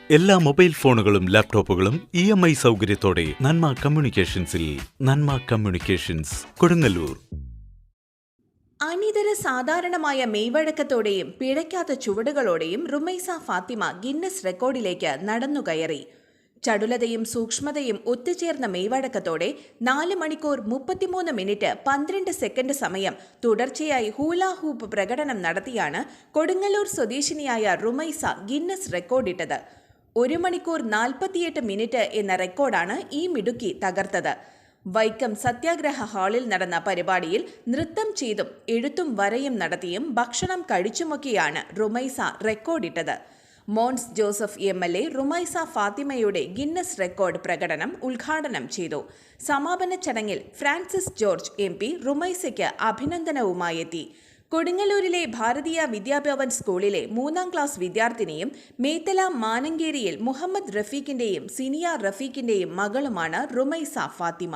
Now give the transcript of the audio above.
എല്ലാ മൊബൈൽ ഫോണുകളും ലാപ്ടോപ്പുകളും EMI സൗകര്യത്തോടെ നന്മ കമ്മ്യൂണിക്കേഷൻസിൽ. നന്മ കമ്മ്യൂണിക്കേഷൻസ്, കൊടുങ്ങല്ലൂർ. അനിതര സാധാരണമായ മെയ്വഴക്കത്തോടെയും പിഴയ്ക്കാത്ത ചുവടുകളോടെയും റുമൈസ ഫാത്തിമ ഗിന്നസ് റെക്കോർഡിലേക്ക് നടന്നുകയറി. ചടുലതയും സൂക്ഷ്മതയും ഒത്തുചേർന്ന മെയ്വഴക്കത്തോടെ 4 മണിക്കൂർ 33 മിനിറ്റ് 12 സെക്കൻഡ് സമയം തുടർച്ചയായി ഹൂല ഹൂപ്പ് പ്രകടനം നടത്തിയാണ് കൊടുങ്ങല്ലൂർ സ്വദേശിനിയായ റുമൈസ ഗിന്നസ് റെക്കോർഡിട്ടത്. 1 മണിക്കൂർ 48 മിനിറ്റ് എന്ന റെക്കോർഡാണ് ഈ മിടുക്കി തകർത്തത്. വൈക്കം സത്യാഗ്രഹ ഹാളിൽ നടന്ന പരിപാടിയിൽ നൃത്തം ചെയ്തും എഴുത്തും വരയും നടത്തിയും ഭക്ഷണം കഴിച്ചുമൊക്കെയാണ് റുമൈസ റെക്കോർഡിട്ടത്. മോൻസ് ജോസഫ് MLA റുമൈസ ഫാത്തിമയുടെ ഗിന്നസ് റെക്കോർഡ് പ്രകടനം ഉദ്ഘാടനം ചെയ്തു. സമാപന ചടങ്ങിൽ ഫ്രാൻസിസ് ജോർജ് MP റുമൈസയ്ക്ക് അഭിനന്ദനവുമായെത്തി. കൊടുങ്ങല്ലൂരിലെ ഭാരതീയ വിദ്യാഭവൻ സ്കൂളിലെ 3ാം ക്ലാസ് വിദ്യാർത്ഥിനിയും മേത്തല മാനങ്കേരിയിൽ മുഹമ്മദ് റഫീഖിന്റെയും സിനിയ റഫീഖിന്റെയും മകളുമാണ് റുമൈസ ഫാത്തിമ.